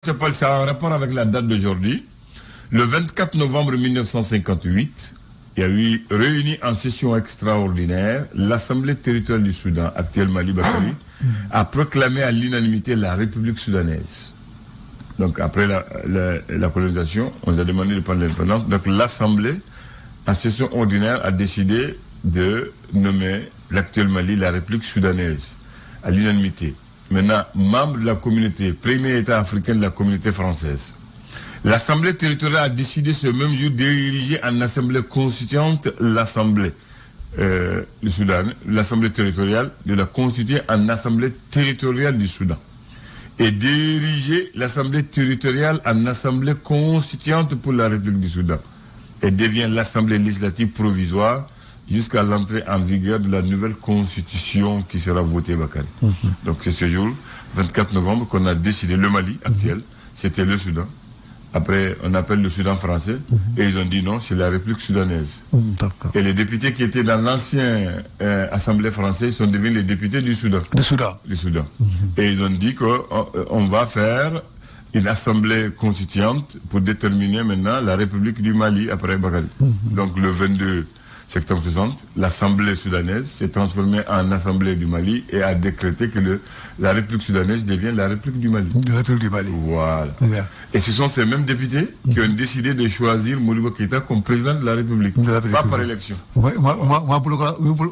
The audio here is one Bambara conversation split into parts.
Ça a un rapport avec la date d'aujourd'hui. Le 24 novembre 1958, il y a eu réuni en session extraordinaire, l'Assemblée territoriale du Soudan, actuel Mali Bakari, a proclamé à l'unanimité la République soudanaise. Donc après la colonisation, on nous a demandé de prendre l'indépendance. Donc l'Assemblée, en session ordinaire, a décidé de nommer l'actuel Mali la République soudanaise, à l'unanimité. Maintenant, membre de la communauté, premier État africain de la communauté française. L'Assemblée territoriale a décidé ce même jour d'ériger en assemblée constituante l'Assemblée du Soudan, l'Assemblée territoriale, de la constituer en Assemblée territoriale du Soudan. Et d'ériger l'Assemblée territoriale en Assemblée constituante pour la République du Soudan. Et devient l'Assemblée législative provisoire jusqu'à l'entrée en vigueur de la nouvelle constitution qui sera votée, Bakary. Donc c'est ce jour, 24 novembre, qu'on a décidé, le Mali actuel, c'était le Soudan. Après, on appelle le Soudan français, et ils ont dit non, c'est la République soudanaise. Et les députés qui étaient dans l'ancienne Assemblée française sont devenus les députés du Soudan. Du Soudan. Et ils ont dit qu'on va faire une assemblée constituante pour déterminer maintenant la République du Mali après Bakary. Donc le 22 septembre 60, l'Assemblée soudanaise s'est transformée en Assemblée du Mali et a décrété que la République soudanaise devient la République du Mali. La République du Mali. Voilà. Et ce sont ces mêmes députés qui ont décidé de choisir Modibo Keïta comme président de la République. Pas par élection. Moi,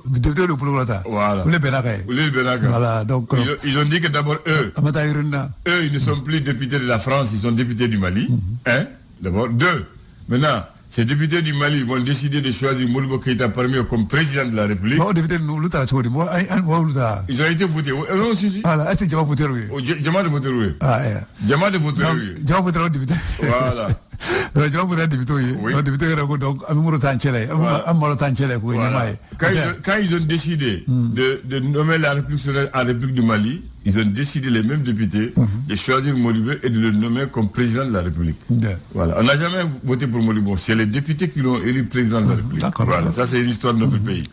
député de Pouloulata. Voilà. Voilà. Donc, ils ont dit que d'abord, eux, ils ne sont plus députés de la France, ils sont députés du Mali. D'abord. Deux, maintenant, ces députés du Mali vont décider de choisir Modibo Keïta parmi eux comme président de la République. Ils ont été votés. Non, si. Voilà. Est-ce que Djama voté, oui? Djama de voté, oui. Djama de voté, oui. Djama voté, député. Voilà. Djama voté, député, oui. Député, donc, quand ils ont décidé de nommer la République soudanaise à la République du Mali, ils ont décidé, les mêmes députés, de choisir Modibo et de le nommer comme président de la République. Voilà. On n'a jamais voté pour Modibo. C'est les députés qui l'ont élu président de la République. Voilà. Ça, c'est l'histoire de notre pays.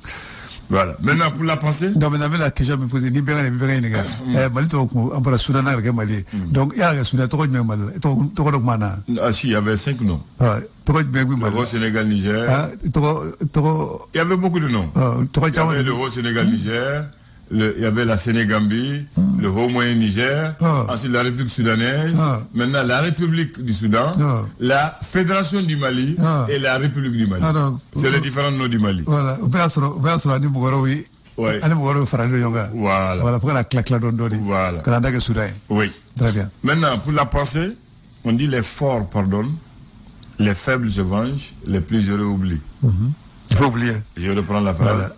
Voilà. Maintenant, pour la pensée. Donc, maintenant, la question me posait, ni bien, ni bien, ni bien. Mali, on parle Soudan, Mali. Donc, il y a un Soudan, Ah, si, il y avait 5 noms. Le Haut Sénégal, Niger. Il y avait beaucoup de noms. Il y avait le Haut Sénégal, Niger. Il y avait la Sénégambie, le Haut Moyen Niger, ensuite la République soudanaise, maintenant la République du Soudan, la Fédération du Mali et la République du Mali. C'est les différents noms du Mali. Voilà. Voilà. Voilà. Pour la claque la dondori. Voilà. Canada Soudan. Oui. Très bien. Maintenant, pour la pensée, on dit les forts pardonnent, les faibles se vengent, les plus heureux oublient. Il faut oublier. Je reprends la phrase. Voilà.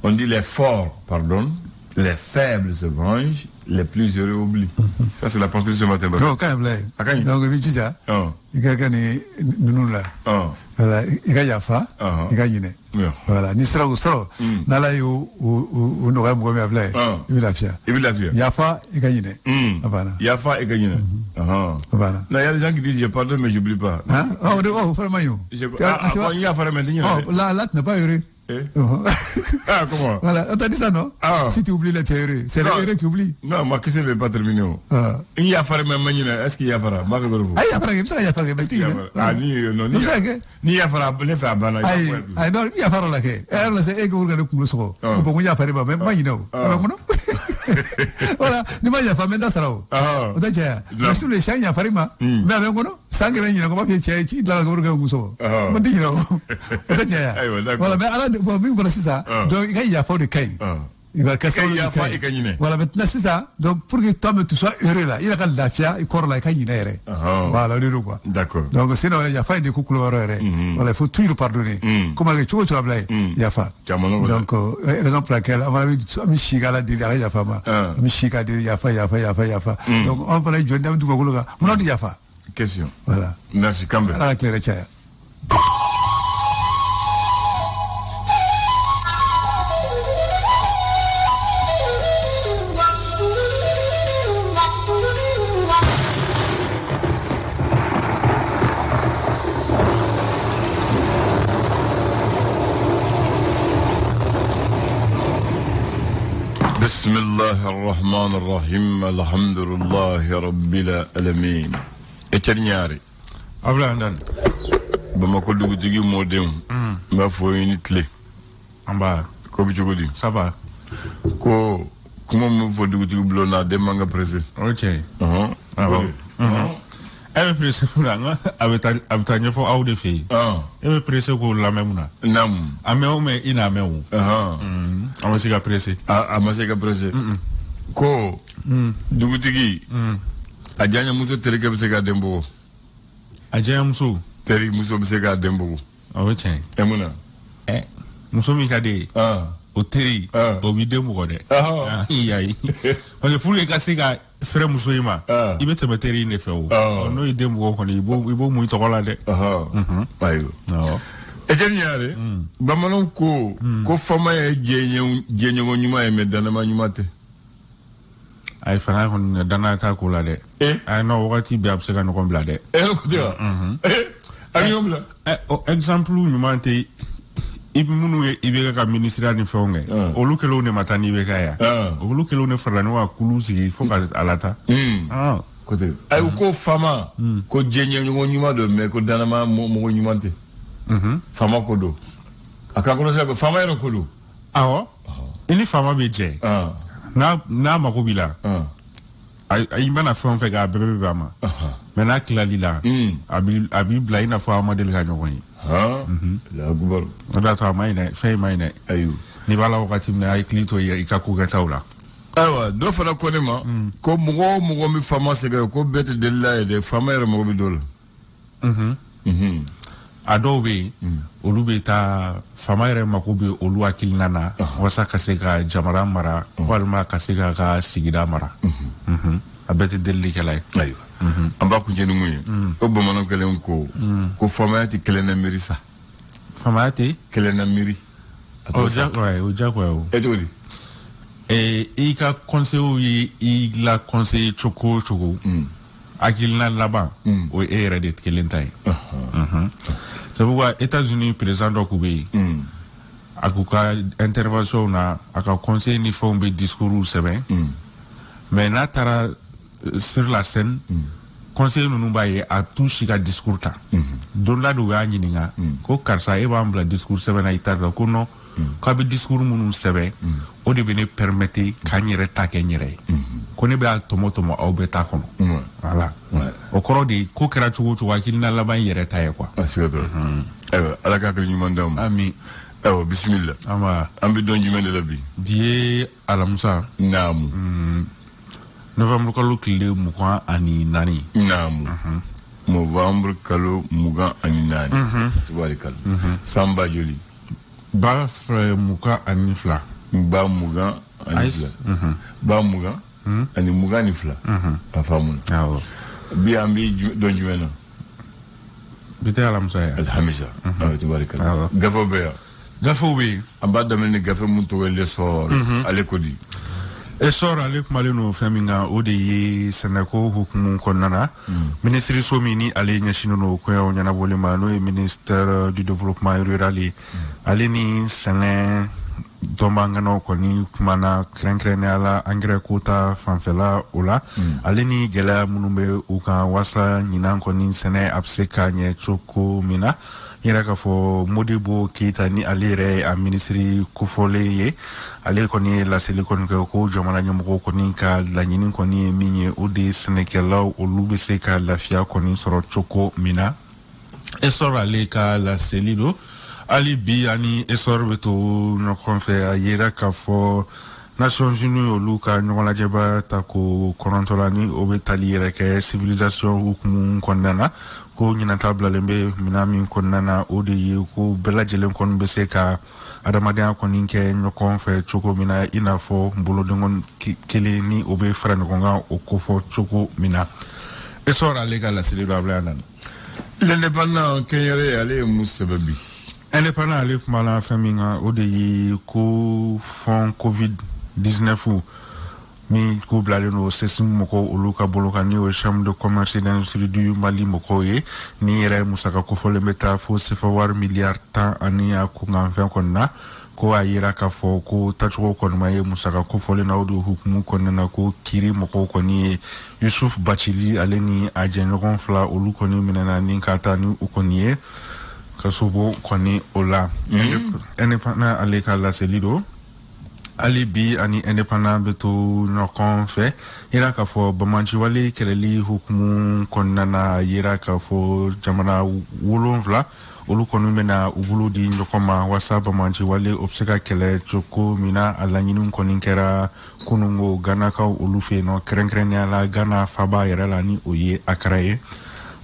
On dit les forts pardonnent, les faibles se vengent, les plus heureux oublient. Ça, c'est la pensée de ce matin. Donc, quand même, donc, Vichija, il y a nous là. Voilà, il y a Yafa, il y a Yine. Voilà, Nisra ou Sro, Nala ou Noram Gomé, il la fière. Yafa, il y a Yine. Yafa, il y a Yine. Voilà. Là, il y a des gens qui disent je pardonne, mais j'oublie pas. Vraiment, là, tu n'as pas heureux. Ah, comment? Voilà, on t'a dit ça, non? Si tu oublies les théories, c'est les qui oublie. Non, ma question n'est pas terminée. Il y a fait même manière, est-ce qu'il y a fait? Il y a fait, ça, il y a fait, ni ya fara ne fa bana ay non il y a fait la ke là c'est ego ga ko so ko il y a fait même ma yino voilà ni ma ya fa menda sarao o da ja mais tous les chiens il y a fait ma mais avec ngono sangue ben yino ko ma fi chai ci la ko ga so ma di no o da ja voilà mais alors bon mi voilà c'est ça donc il y a fait de kai il va casser voilà maintenant c'est ça donc pour que toi tu sois heureux là il a la fia il corps là il est voilà le quoi d'accord donc sinon il y a pas de couple voilà il faut tout le pardonner comment que tu vas blai il y a pas donc raison pour laquelle on va mi chigala dire il y a pas mi chiga dire il y a pas donc on va aller jouer dans tout le gars on dit il y a pas question voilà merci Campbell à clair chaya بسم الله الرحمن الرحيم الحمد لله رب العالمين Etienne Ablandan. Bamako dugutigi modem. M'a fo une clé. Amba. Ko bi jogodi. Ça va. Ko kuma mo fo dugutigi blona de manga pressé. OK. Ah bon. Elle pressé pour là avec nyefo au de fille. Elle pressé ko la memuna. Nam. Ameo me ina ameo. Amasika pressé. Amasika pressé. Ko dugutigi. Ajanya muso tereke bisega dembo. Ajanya muso teri muso bisega dembo. Awechen. Emuna. Muso mi kade. O teri o mi dembo ko de. Iya. Parce pour les casser ga frère muso yima. Ibe te meteri ne fe o. No idembo ko ni ibo mu to kola de. Ayo. Ejeniare. Bamanon ko fama e jenyo nyuma e medana ma nyuma te. Ay fana kon dana ta ko la de ay no wakati be absega no kon bla de ko dia ay yom la exemple ñu manté ibunu ibe ka ministre ni fonge olu kelo ne matani be ka ya olu kelo ne farani wa kulusi fo ka alata ko te ay ko fama ko jenye nyuma do me ko dana ma mo nyuma te fama ko do aka ko se ko fama ero ko do awo ini fama be je na makobila ay bana fon fe ga bebe bama mais na klali la abi bla ina fa model ga nyoko yi la gubar da ta mai ne fe mai ne ayu ni bala wakati ne ay klito yi ikaku ga tawla awa do fa na konema ko mugo mi fama se ga ko bete de la de fama ere mo bi dol adobe olube ta famaire makobe olu akil nana wasa kasega jamara mara walma kasega ga sigida mara abete delli kelay ayo amba ku jeni muye ko bomanon kelen ko famati kelena mirisa famati kelena miri o jakwa edori i ka conseil yi la conseil choko akil na laba o era de kelentay c'est pourquoi États-Unis président d'Okubé akuka intervention na aka conseil ni fond be discours sebe mais na tara sur la scène conseil nous baye a tout chika discours ta don la do ga nyininga ko karsa e ba mbla discours sebe na itata ko no ka be discours munu sebe o de bene permettre kanyere ta kenyere ko ne be al tomotomo au beta kono voilà o koro de ko kera chugo akil na laban yere ta e quoi asiko ala ka ñu mandam ami bismillah ama ambi don jumene labi die alamsa namu novembre kalo kile mukan ani nani namu novembre kalo mugan ani nani tubarikal samba joli ba frère mukan ani fla ba mugan ani fla ba mugan ani mugan ni fla afamun awo bi ambi don jumene bite alamsa ya alhamisa tubarikal gafo be amba damel gafe mun to le so ale kodi e sor ale kumale no feminga o de yi senako hukumu konnana ministre somini ale nyashino no ko ya nyana bolima no ministère du développement rural ale ni sene dombanga no ko ni kumana krenkren ala engrais kota fanfela ola ale ni gela munumbe uka wasa nyina ko ni sene abseka nye choko mina yera ka fo Modibo Keita ni alire a ministry kufole ye ale ko ni la silicon ko jomana nyomko ko ni ka la nyinin ko ni minye odi senekela o lube se ka la fia ko ni soro choko mina esora ale ka la selido ali bi ani esor beto no konfe yera ka fo Nations Unies o luka nyola jeba tako konontolani obetali yera ke civilisation hukumu konnana ko nyina tabla lembe minami konnana odi ko belajelen kon beseka adamadia koninke nyokon fe choko mina inafo mbolo dengon kele ni obe frane konga o kofo choko mina esora legal la célébrer anan l'indépendant kenyere ale musababi indépendant ale mala faminga odi ko fond covid 19 mi ko blale no sesim moko uluka bolokani o chambre de commerce et d'industrie du Mali moko ye ni yere musaka ko fole meta fo se fawar milliard tan ani akunga fen konna ko ayira ka fo ko tacho ko ma ye musaka ko fole na odu hukumu konna na ko kiri moko koni Yusuf Bachili aleni ajenyo konfla uluko ni minana ni katani ukoni kasobo koni ola ene pana aleka la selido alibi ani indépendant beto nokon fe yira ka fo bamanji wali keleli hukumu konnana yira ka fo jamana wolonvla olu konu mena ubulu di ndokoma wasa bamanji wali obseka kele choko mina alanyinu koninkera kunungo gana ka olu fe no krenkrenya la gana faba yira la ni oye akraye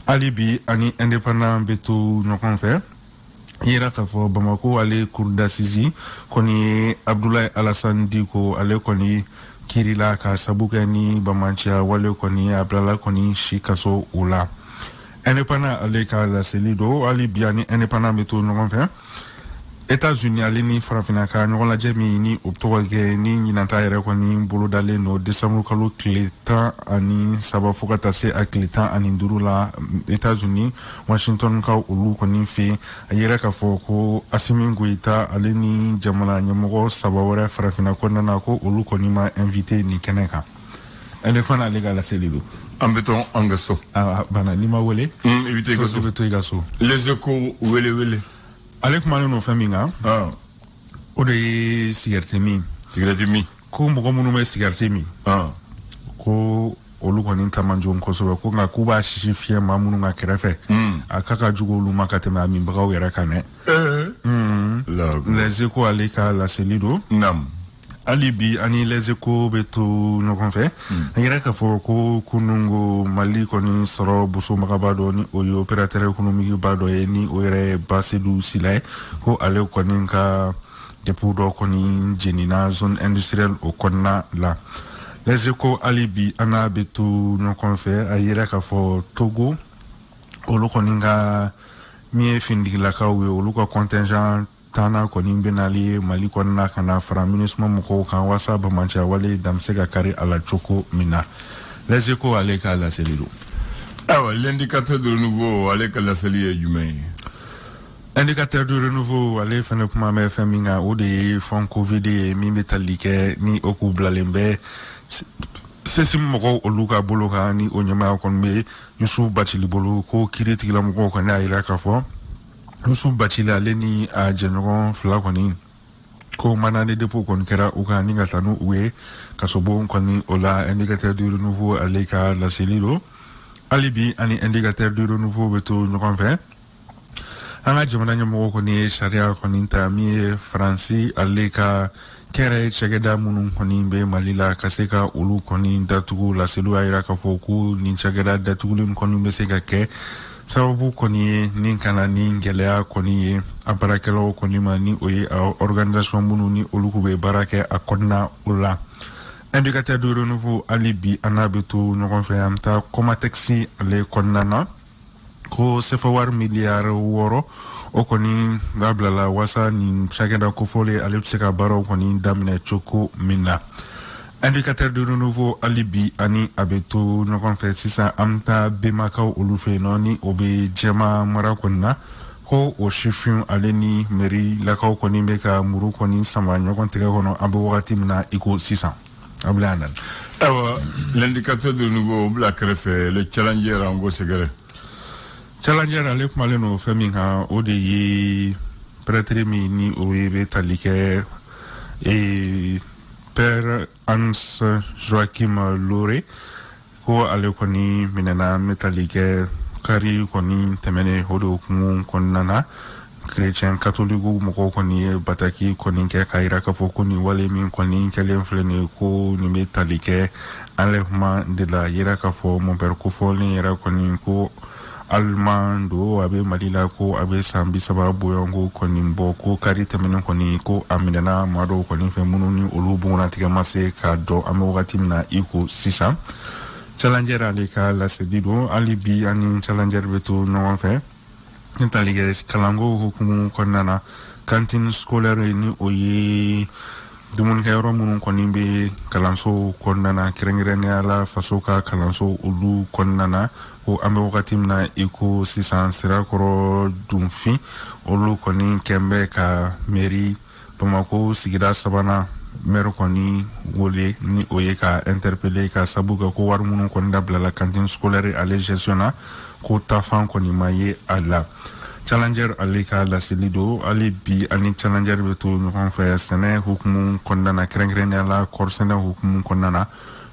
alibi ani indépendant beto nokon fe yera ka fo Bamako ale cour d'assises koni Abdoulaye Alassane Diko ale koni kirila ka sabuka ni bamancha wale koni ablala koni shikaso ula indépendant ale ka la selido ali biani indépendant meto no konfin États-Unis ale ni farafina ka no la jemi ni optoge ni nyinanta yere koni bolo dale no décembre kalo clétan ani saba fokata se a clétan ani durula États-Unis Washington ka ulu koni fi yere ka foko Assimi Goïta ale ni jamana nyamogo saba wara farafina konna na ko ulu koni ma invité ni keneka indépendant ale ga la selido ambeton angaso bana ni ma wole éviter gaso les échos wele Alek manu no faminga o de cigarette mi ko mbogo munu me cigarette mi ko olu koni tamanjo nkoso ko nga kuba shishi fie mamunu nga kerefe akaka jugo lu makate ma mi mbaga wera kane les échos aleka la selido nam alibi ani les échos beto no konfe yera ka fo ko kunungo Mali koni soro buso magabado ni o opérateur économique bado ni o yere basedu silay ko ale koni ka depudo koni jenina zone industrielle o konna la les échos alibi ana beto no konfe ayera ka fo Togo o lo koni ga mi findi la ka o lo ko contingent tana koni benali Mali konna kana fra ministre moko kan wasa bamancha wale damsega kari ala choko mina les échos aleka la selilo l'indicateur de renouveau aleka la seli humain indicateur de renouveau ale fene kuma me feminga o de fon covid mi metalike ni oku blalembe sesim moko oluka boloka ni onyama kon me Yusuf Bachili bolo ko kiriti la moko kana ira ka fo Yusuf Bachili aleni a jenron fla koni ko manane depo kon kera uka ninga tanu uwe kasobo koni ola indicateur de renouveau aleka la selilo alibi ani indicateur de renouveau beto nyokon fe anga jamana nyamo koni sharia koni tami franci aleka kere chegeda munun koni be malila kaseka ulu koni datugu la selu ayra ka foku ni chegeda datugu koni be seka ke sababu koni ni kana ni ngelea koni abarakelo koni mani oye organisation munu ni uluku be barake akonna ula indicateur de renouveau alibi anabetu nokon fe amta komatexi le konnana ko sefawar milliard woro o koni gablala wasa ni chakenda ko fole alepseka baro koni damne choko minna indicateur de renouveau alibi ani abeto nokon fe sisa amta bemaka olufe noni obe jema mara konna ko o chefun aleni meri lakaw koni beka muru koni sama nyokon tega kono abo wakati mina iko sisa ablanan l'indicateur de renouveau black refe le challenger ango segere Challenger alef maleno feminga o de ye prêtre mi ni o ye talike e père Hans Joachim Lore ko ale koni minena metalike kari koni temene hodo kumu konnana chrétien catholique moko koni bataki koni ke kaira ka foko ni wale min koni kelen flene ko ni metalike enlèvement de la yera ka fo mon père ko fo ni yera koni ko almando abe malila ko abe sambi sababu yongo koni mboko kari temene koni ko amidana mado koni fe mununi olubu na tiga mase ka do ame wakati mina iko sisa challenger aleka la sedido alibi ani challenger beto no fe ntalige kalango hukumu konana cantine scolaire ni oye dumuni kɛ yɔrɔ minnu kɔni bɛ kalanso kɔnɔna na kɛrɛnkɛrɛnnenya la faso ka kalanso olu kɔnɔna na ko an bɛ wagati min na i ko sisan sirakɔrɔ dunfin olu kɔni kɛn bɛ ka mairie Bamako sigida sabanan maire kɔni wele ni o ye ka interpeller ka sabu kɛ ko wari minnu kɔni dabilala cantine scolaire ale gestion na ko tafan kɔni ma ye a la. Challenger ale ka laseli do ale bi ani Challenger bɛ to ɲɔgɔn fɛ sɛnɛ hukumu kɔnɔna na kɛrɛnkɛrɛnnenya la kɔɔri sɛnɛ hukumu kɔnɔna na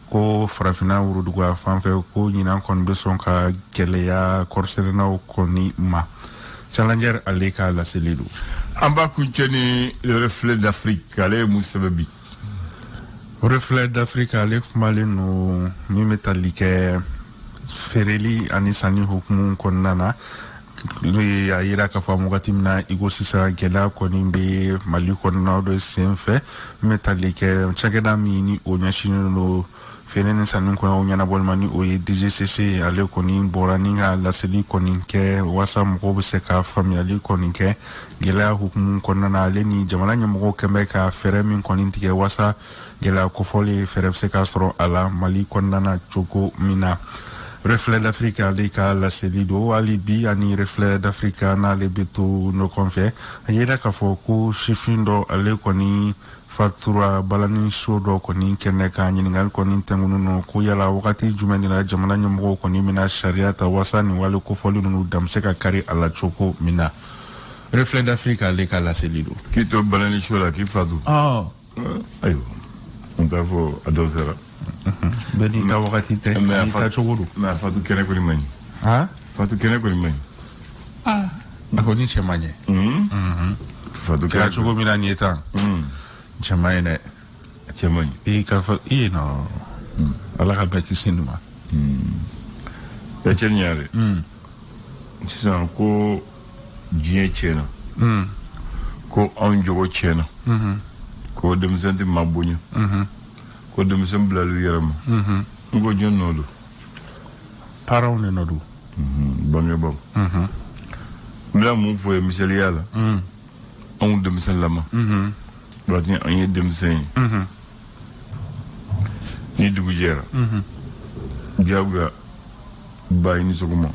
ko farafinna woroduguya fan fɛ ko ɲinan kɔni bɛ sɔn ka gɛlɛya kɔɔri sɛnɛnaw kɔni ma. Challenger ale ka laseli do. An b'a kuncɛ ni le reflet d'Afrique ale ye mun sɛbɛn bi. Reflet d'Afrique ale kumalen no min bɛ tali kɛ feereli ani sanni hukumu kɔnɔna na. N'o ye a yira k'a fɔ wagati min na i ko sisan gɛlɛya kɔni bɛ Mali kɔnɔna dɔ sen fɛ min bɛ tali kɛ cakɛda min ni o ɲɛsinnen do feere ni sanni kɔnɔnaw ɲɛnabɔli ma ni o ye DGCC ale kɔni bɔra ni ka laseli kɔni kɛ walasa mɔgɔw bɛ se ka faamuyali kɔni kɛ gɛlɛya hukumu kɔnɔna na ale ni jamana ɲɛmɔgɔw kɛn bɛ ka fɛɛrɛ min kɔni tigɛ walasa gɛlɛya kofɔli fɛɛrɛ bɛ se ka sɔrɔ a la Mali kɔnɔna na cogo min na. Reflet d'Afrique ale ka laseli do hali bi ani Reflet d'Afrique n'ale bɛ to ɲɔgɔn fɛ a yira k'a fɔ ko sifin dɔ ale kɔni fatura balani so dɔ kɔni kɛnɛ ka ɲininkali kɔni tɛnkunu no ko yala wagati jumɛn de la jamana ɲɛmɔgɔw kɔni bɛna sariya ta walasa nin wale kofɔli ninnu da bɛ se ka kari a la cogo min na. Reflet d'Afrique ale ka laseli do. K'i to balani so la k'i fatu. Ayiwa n t'a fɔ a dɔw sera. Bɛɛ n'i ta wagati tɛ n'i ta cogo do. Mais a fatu kɛnɛ kɔni man ɲi. Fatu kɛnɛ kɔni man ɲi. A kɔni cɛ man ɲɛ. Fatu kɛnɛ cogo min na nin ye tan. Cɛ man ɲi dɛ. Cɛ man ɲi. I ka fɔ i ye nɔ. Ala ka bɛɛ kisi nin ma. Ya cɛ nin yɛrɛ. Sisan ko diɲɛ tiɲɛna. Ko anw jogo tiɲɛna. Ko denmisɛn tɛ maa bonya. Ko denmisɛn bila lu yɛrɛ ma. N ko jɔn nɔ do. Parents de nɔ do. Bangebaaw. N bɛna mun fɔ ye misaliya la. Anw denmisɛn lama. Waati an ye denmisɛn ye. Ni dugu jɛra. Diyagoya ba i ni sɔgɔma.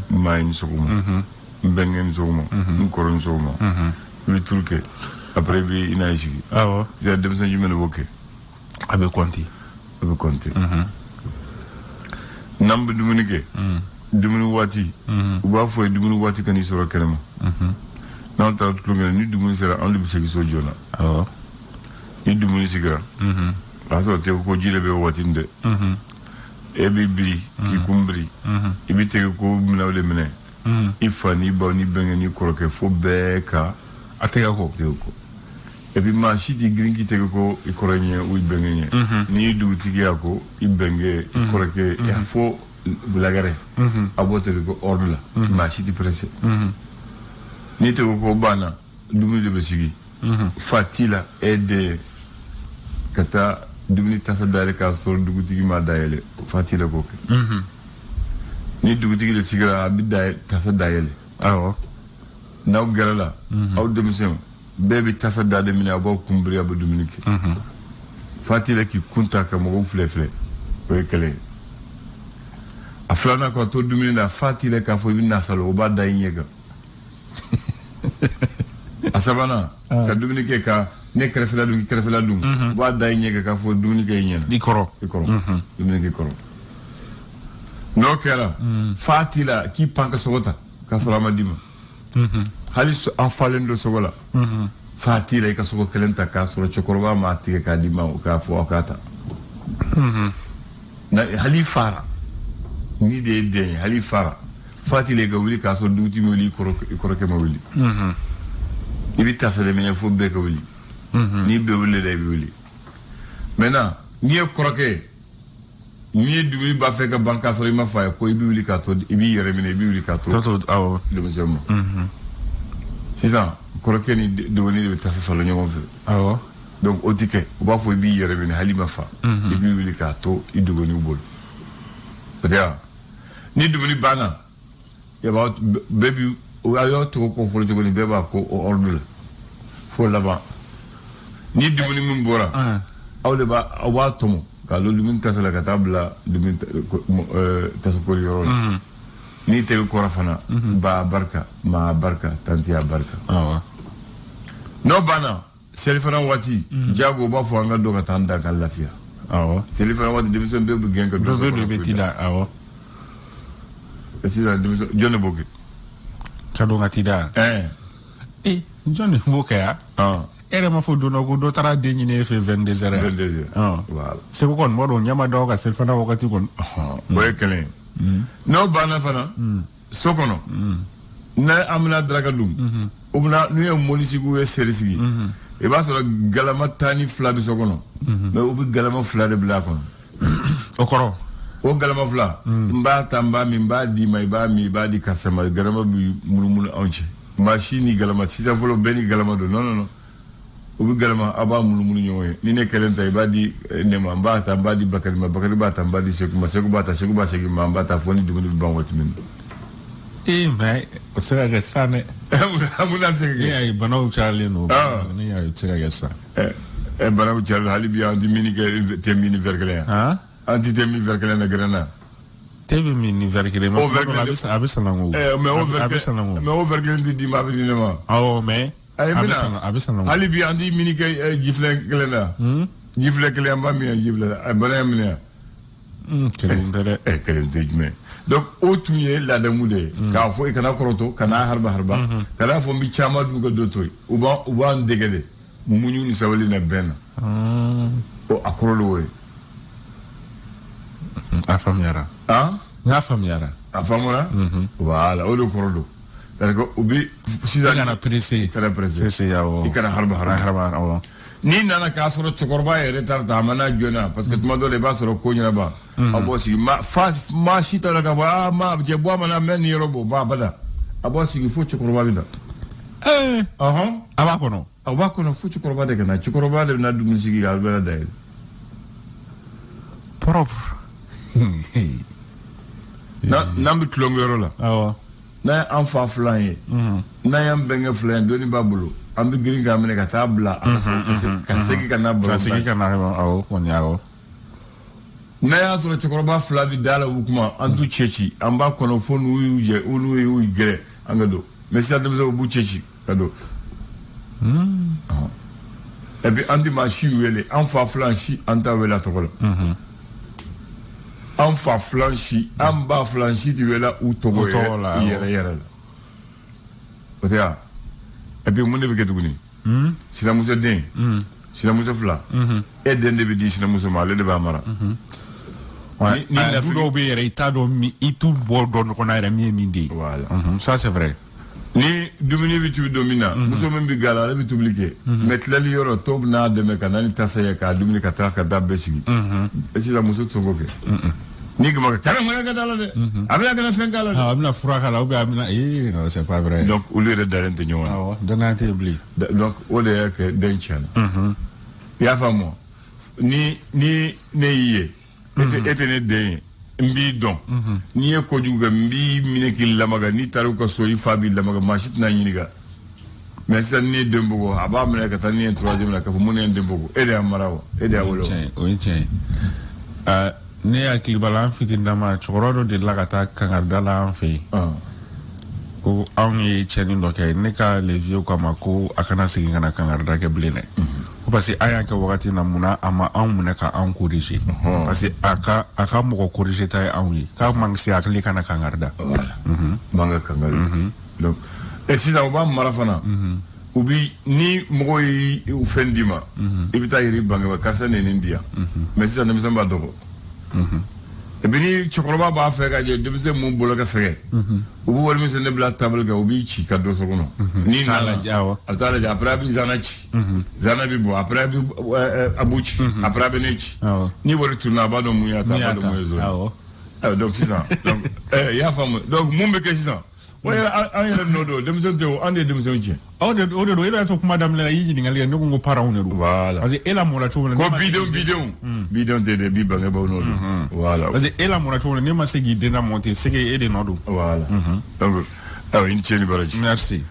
Ma i ni sɔgɔma. N bɛnkɛ ni sɔgɔma. N kɔrɔ ni sɔgɔma. I bɛ turu kɛ. Après i bɛ i n'a ye sigi. Awɔ. Sisan denmisɛn jumɛn de b'o kɛ? A bɛ compter. A bɛ compter. N'an bɛ dumuni kɛ. Dumuni waati. U b'a fɔ ye dumuni waati ka n'i sɔrɔ kɛnɛma. N'anw taara tulonkɛ ni dumuni sera anw de bɛ segin so joona. Awɔ. Ni dumuni sigira. O y'a sɔrɔ tɛ ko ji de bɛ waati nin dɛ. E b'i biri k'i kun biri. I bɛ tɛgɛ ko minɛw de minɛ. I fa n'i baw n'i bɛnkɛ n'i kɔrɔkɛ fo bɛɛ ka a tɛgɛ ko. Et puis maa si t'i girin k'i tɛgɛ ko i kɔrɔ ɲɛ u i bɛnkɛ ɲɛ. N'i ye dugutigi y'a ko i bɛnkɛ i kɔrɔkɛ y'a fɔ lagɛrɛ. A b'o tɛgɛ ko ordre la. Maa si t'i pressé. N'i tɛgɛ ko banna dumuni de bɛ sigi. Fa t'i la e de ka taa dumuni tasa dayɛlɛ k'a sɔrɔ dugutigi m'a dayɛlɛ fa t'i la k'o kɛ. Ni dugutigi de sigira a bɛ tasa dayɛlɛ. Awɔ. N'aw gɛrɛla aw denmisɛnw bɛɛ bɛ tasa da de minɛ a b'aw kunbiri a bɛ dumuni kɛ. Fa t'i la k'i kun ta ka mɔgɔw filɛ filɛ o ye kɛlɛ ye. A filanan k'a to dumuni na fa t'i la k'a fɔ i bɛ na salo o b'a da i ɲɛ kan. A sabanan ka dumuni kɛ ka ne kɛrɛfɛla dun kɛrɛfɛla dun u b'a da i ɲɛ kan k'a fɔ dumuni kɛ i ɲɛna. I kɔrɔ. I kɔrɔ. Dumuni kɛ kɔrɔ. N'o kɛra fa t'i la k'i pan ka sogo ta k'a sɔrɔ a ma d'i ma. Hali an falen don sogo la. Fa t'i la i ka sogo kelen ta k'a sɔrɔ cɛkɔrɔba m'a tigɛ k'a d'i ma k'a fɔ aw k'a ta. Hali fara ni de ye den ye hali fara fa t'i la i ka wuli k'a sɔrɔ dugutigi ma wuli i kɔrɔkɛ ma wuli. I bɛ tasa de minɛ fo bɛɛ ka wuli. N'i bɛɛ wuli la i bɛ wuli. Maintenant n'i ye kɔrɔkɛ n'i ye dumuni b'a fɛ ka ban k'a sɔrɔ i ma fa ye ko i bɛ wuli k'a to i b'i yɛrɛ minɛ i bɛ wuli k'a to denmisɛnw ma. Sisan kɔrɔkɛ ni dɔgɔnin de bɛ tasa sɔrɔ ɲɔgɔn fɛ. Awɔ. Donc o tɛ kɛ u b'a fɔ i b'i yɛrɛ minɛ hali i ma fa i b'i wuli k'a to i dɔgɔninw bolo. O tɛ wa ni dumuni banna bɛɛ bi a y'aw tɔgɔ ko fɔlɔ cogo ni bɛɛ b'a ko o ordre la fo laban ni dumuni min bɔra aw de b'a tɔmɔ ka lo dumuni tasa la ka taa bila dumuni tasakori yɔrɔ la ni tɛbi kɔrɔ fana ba barika ma barika tantiya barika n'o banna selifana waati jago o b'a fɔ an ka dɔ ka taa an da ka lafiya selifana waati denmisɛn bɛɛ bɛ gɛn ka dɔ bɛ t'i da sisan denmisɛn jɔn de b'o kɛ ka dɔn ka t'i da jɔn de b'o kɛ yan e yɛrɛ ma fɔ don dɔ ko dɔ taara den ɲini e fɛ 22 heures 22 heures segu kɔni b'a dɔn ɲɛma da o ka selifana wagati kɔni o ye kelen ye n'o banna fana so kɔnɔ n'an bɛna daraka dun o bɛna n'u ye mɔnisigiw ye seri sigi i b'a sɔrɔ galama 12 bɛ so kɔnɔ mɛ u bɛ galama 2 de bila a kɔnɔ o kɔrɔ o galama 2 n b'a ta n b'a min n b'a d'i ma i b'a min i b'a di karisa ma galama bɛ munumunu anw cɛ maa si ni galama sisan fɔlɔ bɛɛ ni galama don non u bɛ galama a b'a munumunu ɲɔgɔn ye ni ne kelen ta i b'a di ne ma n b'a ta n b'a di Bakari ma Bakari b'a ta n b'a di Seku ma Seku b'a ta Seku b'a segin ma n b'a ta fo ni dumuni bɛ ban waati min mɛ o tɛ se ka kɛ sa dɛ mun na tɛ se ka kɛ ne y'a ye banaw cayalen don ne y'a ye o tɛ se ka kɛ sa banaw cayalen hali bi an ti mini kɛ tɛ mini verre kelen yan an ti tɛ mini verre kelen na gɛrɛ na tɛ bɛ min ni verre kelen mais a bɛ sanango mais o verre kelen tɛ d'i ma a bɛ di ne ma awɔ mais a bɛ sanango hali bi an ti mini kɛ jifilɛ kelen na jifilɛ kelen an b'a min yan jifilɛ a bana yan minɛ yan kelen tɛ dɛ kelen tɛ jumɛn donc o tun ye ladamu de ye k'a fɔ i kana kɔrɔtɔ kana harba kana fɔ n bɛ caman dun ka dɔ to yen u b'an dege de muɲu ni sabali na bɛn na o a kɔrɔ de o ye a faamuyara n y'a faamuyara a faamuyara voilà o de kɔrɔ don parce que u bɛ sisan i kana pressé i kana harba n'i nana k'a sɔrɔ cɛkɔrɔba yɛrɛ ta a ma n'a joona parce que tuma dɔ la i b'a sɔrɔ ko ɲɛnaba a b'o sigi maa si t'a la k'a fɔ maa cɛ bɔ a ma na mɛ nin yɔrɔ bɔ ba bada a b'o sigi fo cɛkɔrɔba bɛ na a b'a kɔnɔ a b'a kɔnɔ fo cɛkɔrɔba de ka na cɛkɔrɔba de bɛ na dumuni sigi a bɛ na da yɛlɛ propre n'an bɛ tulonkɛyɔrɔ la n'an ye an fa filan ye n'an y'an bɛnkɛ filan ye dɔnni b'a bolo an bɛ girin k'a minɛ ka taa bila ka segin ka n'a baro n'a y'a sɔrɔ cɛkɔrɔba 2 bɛ da la u kuma an t'u cɛ ci an b'a kɔnɔ fo n'u y'u gɛrɛ an ka don mais sisan denmisɛnw b'u cɛ ci ka don et puis an tɛ maa si wele an fa filan si an t'a wele a tɔgɔ la an fa filan si an ba filan si tɛ wele u tɔgɔ yɛrɛ la o tɛ yan et puis mun de bɛ kɛ tuguni sinamuso den sinamuso 2 e den de bɛ di sinamuso ma ale de b'a mara ni du dɔw bɛ yɛrɛ i t'a dɔn i t'u bɔ dɔn ɲɔgɔn na yɛrɛ min ye min de ye ça c'est vrai ni dumuni bɛ tobi don min na muso min bɛ gala ale bɛ tobili kɛ mais tilali yɔrɔ tɔw bɛ n'a dɛmɛ ka na ni tasa ye k'a dumuni ka taa ka da bɛɛ sigi sisan muso tɛ sɔn k'o kɛ ni gama ka maya ka da la dɛ a bɛna kana fɛn k'a la dɛ a bɛna fura k'a la ou bien a bɛna non c'est pas vrai donc olu yɛrɛ dalen tɛ ɲɔgɔn na awɔ danaya tɛ yen bilen donc o de y'a kɛ den tiɲɛna i y'a faamu ni ne y'i ye e tɛ ne den ye n b'i dɔn n'i ye kojugu kɛ n b'i minɛ k'i lamaga n'i taara u ka so i fa b'i lamaga maa si tɛna ɲininka mais sisan ni ye den bɔgɔ a b'a minɛ ka taa ni ye 3e la k'a fɔ mun ne ye den bɔgɔ e de y'a mara wa e de y'a wolo o ye tiɲɛ ye ne hakili b'a la an fitininnama cɛkɔrɔba dɔ delila ka taa kangarida la an fɛ yen ko anw ye tiɲɛni dɔ kɛ ne ka levier k'a ma ko a kana segin ka na kangarida kɛ bilen dɛ ko parce que an y'a kɛ wagati na munna a ma anw minɛ ka anw corriger parce que a ka mɔgɔ corriger ta ye anw ye k'a man se hakili kana kangarida man ka kangarida donc sisan u b'a mara fana u bi ni mɔgɔ ye fɛn d'i ma i bɛ taa yɛrɛ bangebaa karisa ne ye nin di yan mais sisan denmisɛn b'a dɔgɔ et puis ni cɛkɔrɔba b'a fɛ ka jɛ denmisɛn mun bolo ka fɛgɛ u bɛ wari min sɛnɛ bila table kan u b'i ci ka don so kɔnɔ ni nana a bɛ taa lajɛ après a bɛ zana ci zana bɛ bɔ après a bɛ a b'u ci après a bɛ ne ci ni wari tununa a b'a dɔn mun y'a ta a b'a dɔn mun ye zone donc sisan donc i y'a faamu donc mun bɛ kɛ sisan o yɛrɛ an yɛrɛ nɔ don denmisɛn tɛ o an de ye denmisɛnw tiɲɛ o de don e yɛrɛ to kuma daminɛ la i y'i ɲininkali kɛ ne ko n ko parents de don voilà parce que e lamɔna cogo min na ko bidenw tɛ dɛ bi bangebaaw nɔ don voilà parce que e lamɔna cogo min na ne ma se k'i den lamɔ ten c'est que e de nɔ don voilà donc awa i ni ce ni baraji merci